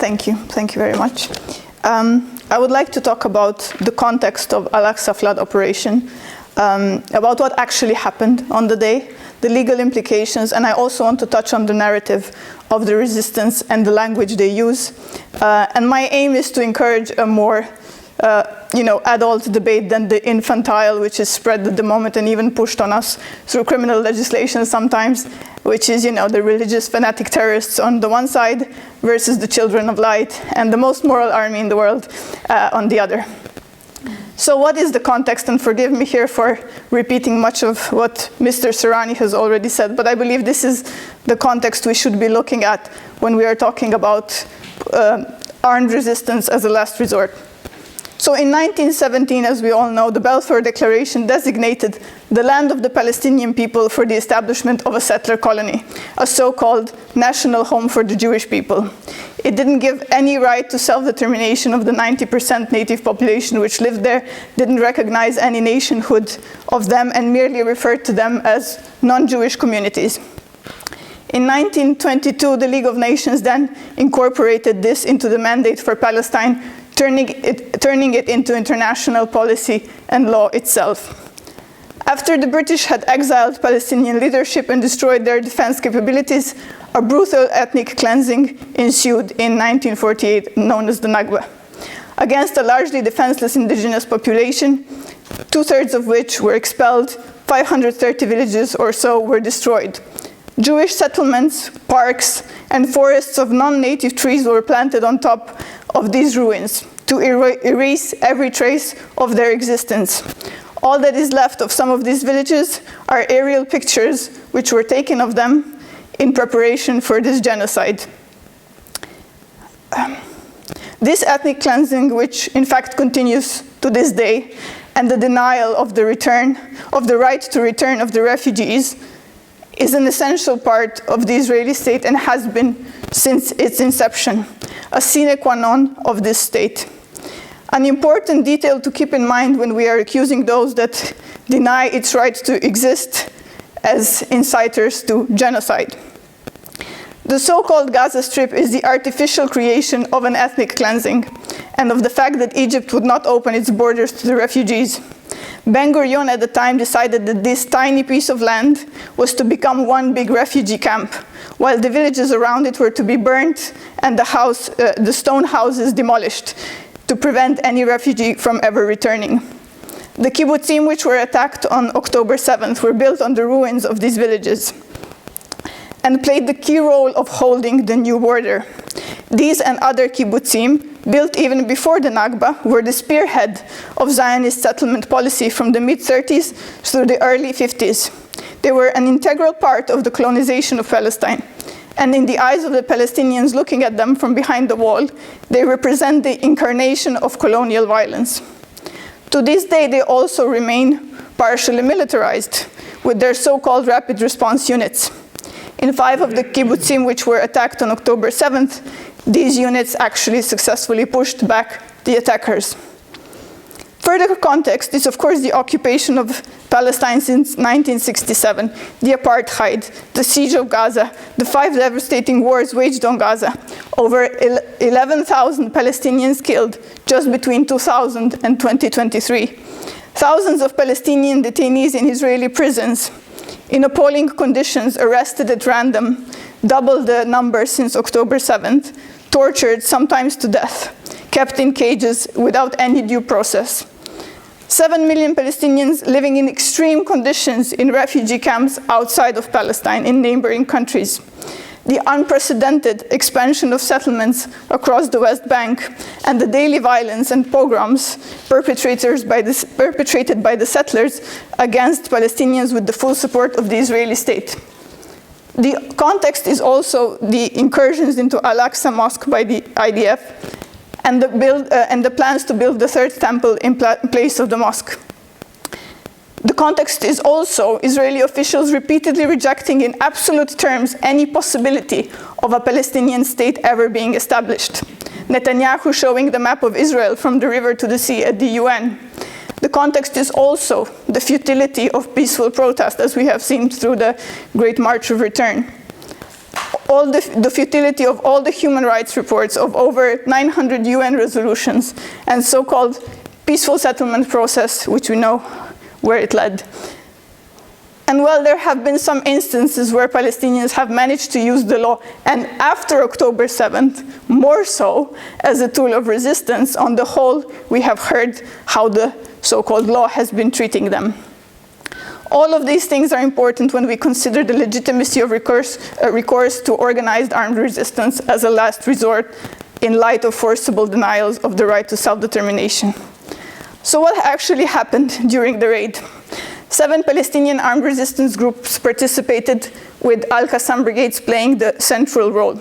Thank you very much. I would like to talk about the context of Al-Aqsa flood operation, about what actually happened on the day, the legal implications, and I also want to touch on the narrative of the resistance and the language they use. And my aim is to encourage a more adult debate than the infantile, which is spread at the moment and even pushed on us through criminal legislation sometimes, which is, the religious fanatic terrorists on the one side versus the children of light and the most moral army in the world on the other. So what is the context? And forgive me here for repeating much of what Mr. Serrani has already said, but I believe this is the context we should be looking at when we are talking about armed resistance as a last resort. So in 1917, as we all know, the Balfour Declaration designated the land of the Palestinian people for the establishment of a settler colony, a so-called national home for the Jewish people. It didn't give any right to self-determination of the 90% native population which lived there, didn't recognize any nationhood of them, and merely referred to them as non-Jewish communities. In 1922, the League of Nations then incorporated this into the mandate for Palestine, turning it into international policy and law itself. After the British had exiled Palestinian leadership and destroyed their defense capabilities, a brutal ethnic cleansing ensued in 1948, known as the Nakba, against a largely defenseless indigenous population, 2/3 of which were expelled, 530 villages or so were destroyed. Jewish settlements, parks, and forests of non-native trees were planted on top of these ruins to erase every trace of their existence. All that is left of some of these villages are aerial pictures which were taken of them in preparation for this genocide. This ethnic cleansing, which in fact continues to this day, and the denial of the right to return of the refugees, is an essential part of the Israeli state and has been since its inception, a sine qua non of this state. An important detail to keep in mind when we are accusing those that deny its right to exist as inciters to genocide. The so-called Gaza Strip is the artificial creation of an ethnic cleansing and of the fact that Egypt would not open its borders to the refugees. Ben-Gurion at the time decided that this tiny piece of land was to become one big refugee camp, while the villages around it were to be burnt and the stone houses demolished to prevent any refugee from ever returning. The kibbutzim which were attacked on October 7th were built on the ruins of these villages and played the key role of holding the new border. These and other kibbutzim, built even before the Nakba, were the spearhead of Zionist settlement policy from the mid-30s through the early 50s. They were an integral part of the colonization of Palestine. And in the eyes of the Palestinians looking at them from behind the wall, they represent the incarnation of colonial violence. To this day, they also remain partially militarized with their so-called rapid response units. In 5 of the kibbutzim which were attacked on October 7th, these units actually successfully pushed back the attackers. Further context is, of course, the occupation of Palestine since 1967, the apartheid, the siege of Gaza, the 5 devastating wars waged on Gaza, over 11,000 Palestinians killed just between 2000 and 2023, thousands of Palestinian detainees in Israeli prisons, in appalling conditions, arrested at random, double the number since October 7th, tortured, sometimes to death, kept in cages without any due process. 7 million Palestinians living in extreme conditions in refugee camps outside of Palestine in neighboring countries. The unprecedented expansion of settlements across the West Bank and the daily violence and pogroms perpetrated by the settlers against Palestinians with the full support of the Israeli state. The context is also the incursions into Al-Aqsa Mosque by the IDF and the plans to build the 3rd temple in place of the mosque. The context is also Israeli officials repeatedly rejecting in absolute terms any possibility of a Palestinian state ever being established. Netanyahu showing the map of Israel from the river to the sea at the UN. The context is also the futility of peaceful protest, as we have seen through the Great March of Return. the futility of all the human rights reports of over 900 UN resolutions and so-called peaceful settlement process, which we know where it led. And while there have been some instances where Palestinians have managed to use the law, and after October 7th, more so, as a tool of resistance, on the whole, we have heard how the so-called law has been treating them. All of these things are important when we consider the legitimacy of recourse to organized armed resistance as a last resort in light of forcible denials of the right to self-determination. So what actually happened during the raid? 7 Palestinian armed resistance groups participated, with Al-Qassam brigades playing the central role.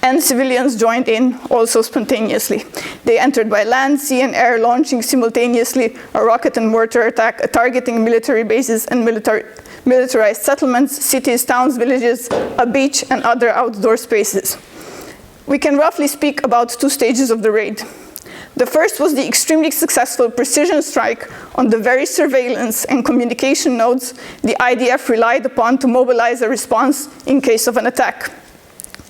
And civilians joined in also spontaneously. They entered by land, sea, and air, launching simultaneously a rocket and mortar attack, targeting military bases and militarized settlements, cities, towns, villages, a beach, and other outdoor spaces. We can roughly speak about 2 stages of the raid. The first was the extremely successful precision strike on the very surveillance and communication nodes the IDF relied upon to mobilize a response in case of an attack.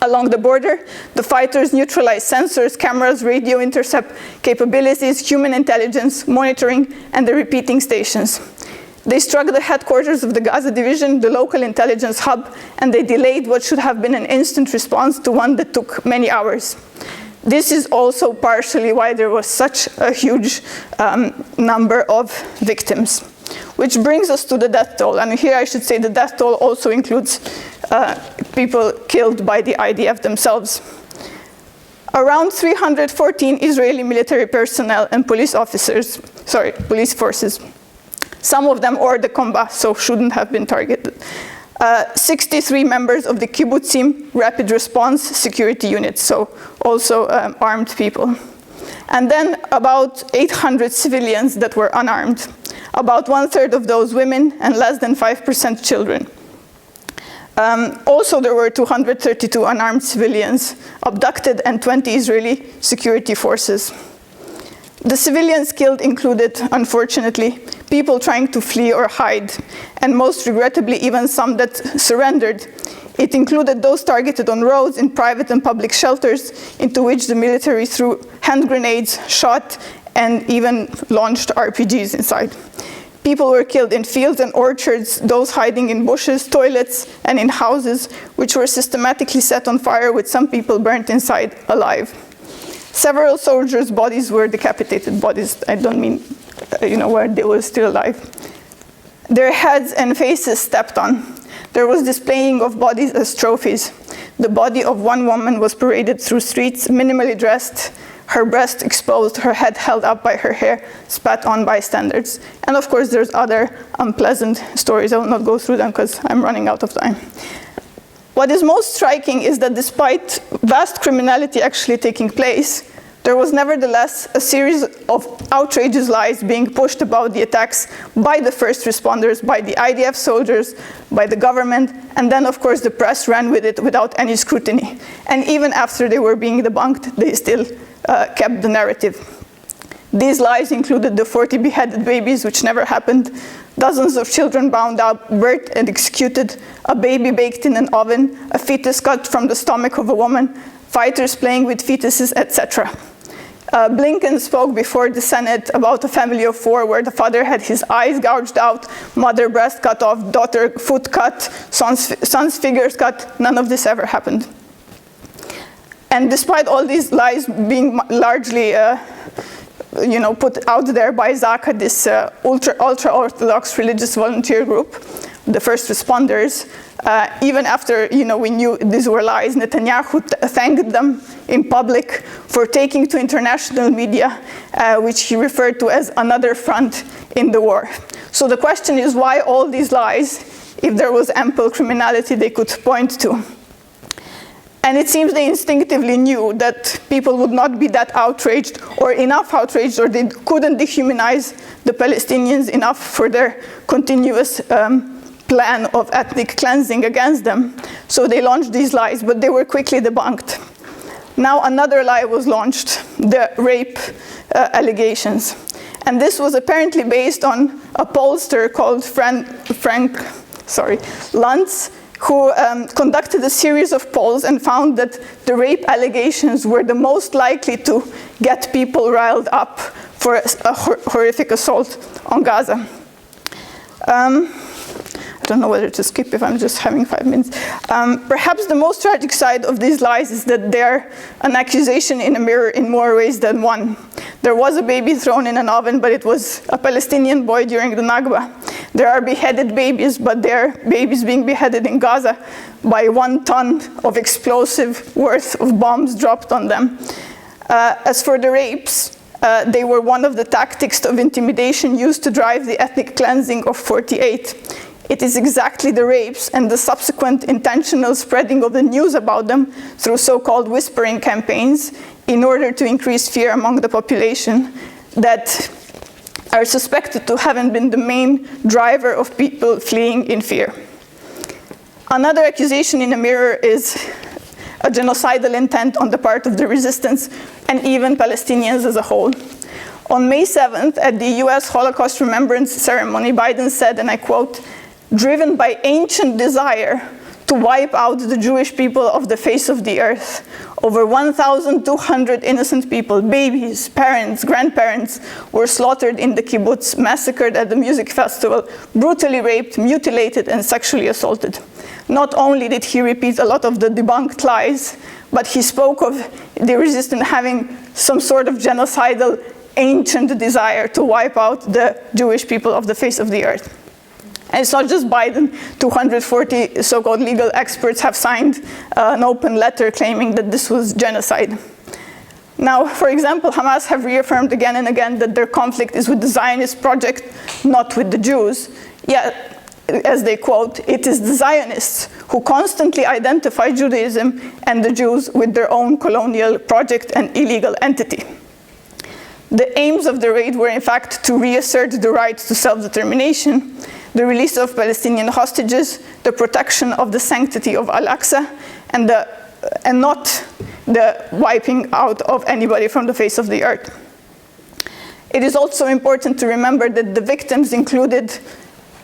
Along the border, the fighters neutralized sensors, cameras, radio intercept capabilities, human intelligence, monitoring, and the repeating stations. They struck the headquarters of the Gaza division, the local intelligence hub, and they delayed what should have been an instant response to one that took many hours. This is also partially why there was such a huge number of victims. Which brings us to the death toll. And here I should say the death toll also includes people killed by the IDF themselves. Around 314 Israeli military personnel and police forces. Some of them hors de combat, so shouldn't have been targeted. 63 members of the kibbutzim rapid response security units, so also armed people. And then about 800 civilians that were unarmed. About 1/3 of those women and less than 5% children. Also, there were 232 unarmed civilians abducted and 20 Israeli security forces. The civilians killed included, unfortunately, people trying to flee or hide, and most regrettably, even some that surrendered. It included those targeted on roads, in private and public shelters, into which the military threw hand grenades, shot, and even launched RPGs inside. People were killed in fields and orchards, those hiding in bushes, toilets, and in houses, which were systematically set on fire, with some people burnt inside alive. Several soldiers' bodies were decapitated bodies. I don't mean, where they were still alive. Their heads and faces stepped on. There was displaying of bodies as trophies. The body of one woman was paraded through streets, minimally dressed, her breast exposed, her head held up by her hair, spat on bystanders. And of course, there's other unpleasant stories. I will not go through them because I'm running out of time. What is most striking is that despite vast criminality actually taking place, there was nevertheless a series of outrageous lies being pushed about the attacks by the first responders, by the IDF soldiers, by the government, and then of course the press ran with it without any scrutiny. And even after they were being debunked, they still kept the narrative. These lies included the 40 beheaded babies, which never happened, dozens of children bound up, burnt and executed, a baby baked in an oven, a fetus cut from the stomach of a woman, fighters playing with fetuses, etc. Blinken spoke before the Senate about a family of 4 where the father had his eyes gouged out, mother breast cut off, daughter foot cut, son's fingers cut. None of this ever happened. And despite all these lies being largely put out there by Zaka, this ultra-Orthodox religious volunteer group, the first responders, even after we knew these were lies, Netanyahu thanked them in public for taking to international media, which he referred to as another front in the war. So the question is, why all these lies if there was ample criminality they could point to? And it seems they instinctively knew that people would not be that outraged or enough outraged, or they couldn't dehumanize the Palestinians enough for their continuous plan of ethnic cleansing against them. So they launched these lies, but they were quickly debunked. Now another lie was launched, the rape allegations. And this was apparently based on a pollster called Frank Luntz, who conducted a series of polls and found that the rape allegations were the most likely to get people riled up for a horrific assault on Gaza. I don't know whether to skip if I'm just having 5 minutes. Perhaps the most tragic side of these lies is that they're an accusation in a mirror in more ways than one. There was a baby thrown in an oven, but it was a Palestinian boy during the Nakba. There are beheaded babies, but they're babies being beheaded in Gaza by 1 ton of explosive worth of bombs dropped on them. As for the rapes, they were one of the tactics of intimidation used to drive the ethnic cleansing of '48. It is exactly the rapes and the subsequent intentional spreading of the news about them through so-called whispering campaigns in order to increase fear among the population that are suspected to have been the main driver of people fleeing in fear. Another accusation in a mirror is a genocidal intent on the part of the resistance and even Palestinians as a whole. On May 7th, at the US Holocaust Remembrance Ceremony, Biden said, and I quote, "Driven by ancient desire to wipe out the Jewish people of the face of the earth, over 1,200 innocent people, babies, parents, grandparents, were slaughtered in the kibbutz, massacred at the music festival, brutally raped, mutilated, and sexually assaulted." Not only did he repeat a lot of the debunked lies, but he spoke of the resistance having some sort of genocidal, ancient desire to wipe out the Jewish people of the face of the earth. And it's not just Biden. 240 so-called legal experts have signed an open letter claiming that this was genocide. Now, for example, Hamas have reaffirmed again and again that their conflict is with the Zionist project, not with the Jews. Yet, as they quote, "It is the Zionists who constantly identify Judaism and the Jews with their own colonial project and illegal entity." The aims of the raid were in fact to reassert the right to self-determination, the release of Palestinian hostages, the protection of the sanctity of Al-Aqsa, and not the wiping out of anybody from the face of the earth. It is also important to remember that the victims included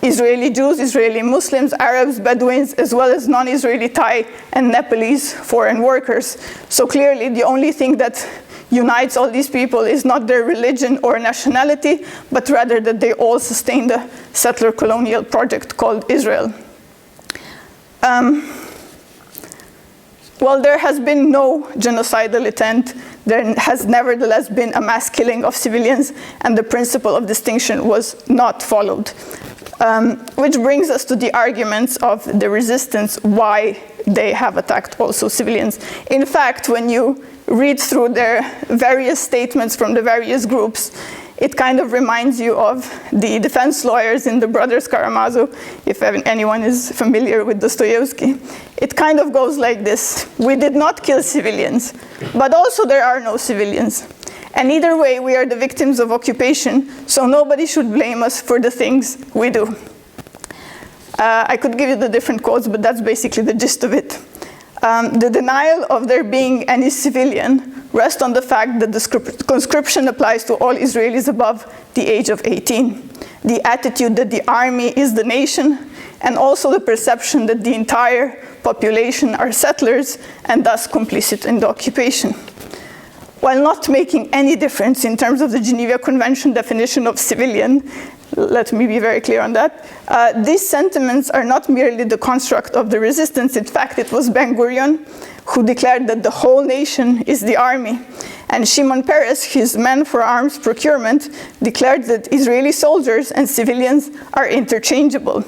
Israeli Jews, Israeli Muslims, Arabs, Bedouins, as well as non-Israeli Thai and Nepalese foreign workers. So clearly the only thing that unites all these people is not their religion or nationality, but rather that they all sustain the settler colonial project called Israel. While there has been no genocidal intent, there has nevertheless been a mass killing of civilians, and the principle of distinction was not followed. Which brings us to the arguments of the resistance, why they have attacked also civilians. In fact, when you read through their various statements from the various groups, it kind of reminds you of the defense lawyers in the Brothers Karamazov, if anyone is familiar with Dostoevsky. It kind of goes like this: we did not kill civilians, but also there are no civilians. And either way, we are the victims of occupation, so nobody should blame us for the things we do. I could give you the different quotes, but that's basically the gist of it. The denial of there being any civilian rests on the fact that the conscription applies to all Israelis above the age of 18. The attitude that the army is the nation, and also the perception that the entire population are settlers and thus complicit in the occupation. While not making any difference in terms of the Geneva Convention definition of civilian, let me be very clear on that, these sentiments are not merely the construct of the resistance. In fact, it was Ben-Gurion who declared that the whole nation is the army. And Shimon Peres, his man for arms procurement, declared that Israeli soldiers and civilians are interchangeable.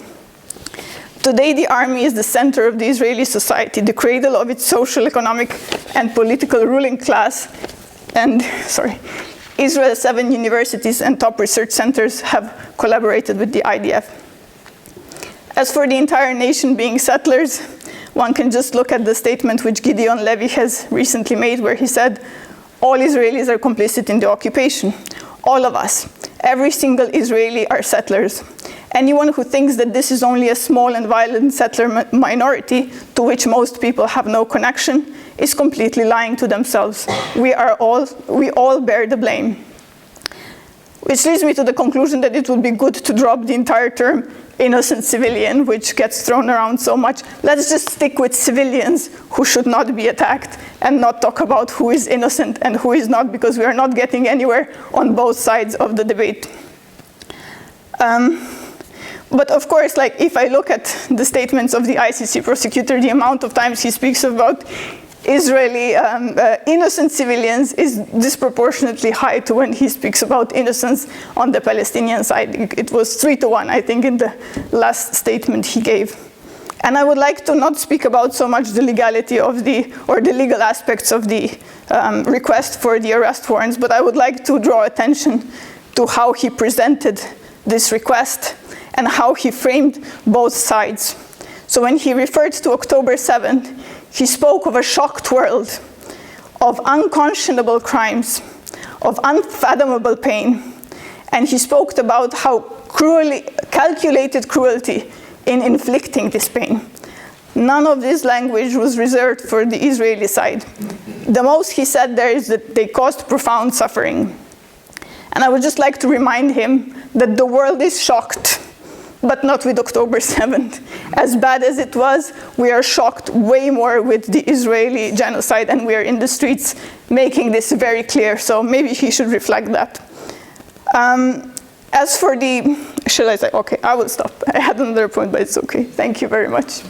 Today, the army is the center of the Israeli society, the cradle of its social, economic, and political ruling class. And, Israel's 7 universities and top research centers have collaborated with the IDF. As for the entire nation being settlers, one can just look at the statement which Gideon Levy has recently made, where he said, all Israelis are complicit in the occupation. All of us, every single Israeli, are settlers. Anyone who thinks that this is only a small and violent settler minority to which most people have no connection is completely lying to themselves. We all bear the blame. Which leads me to the conclusion that it would be good to drop the entire term innocent civilian, which gets thrown around so much. Let's just stick with civilians who should not be attacked and not talk about who is innocent and who is not, because we are not getting anywhere on both sides of the debate. But of course, like, if I look at the statements of the ICC prosecutor, the amount of times he speaks about Israeli innocent civilians is disproportionately high to when he speaks about innocence on the Palestinian side. It was 3-1, I think, in the last statement he gave. And I would like to not speak about so much the legality of or the legal aspects of the request for the arrest warrants, but I would like to draw attention to how he presented this request and how he framed both sides. So when he referred to October 7th, he spoke of a shocked world, of unconscionable crimes, of unfathomable pain, and he spoke about how calculated cruelty in inflicting this pain. None of this language was reserved for the Israeli side. The most he said there is that they caused profound suffering. And I would just like to remind him that the world is shocked, but not with October 7th. As bad as it was, we are shocked way more with the Israeli genocide, and we are in the streets making this very clear, so maybe he should reflect that. As for the, shall I say, okay, I will stop. I had another point, but it's okay. Thank you very much.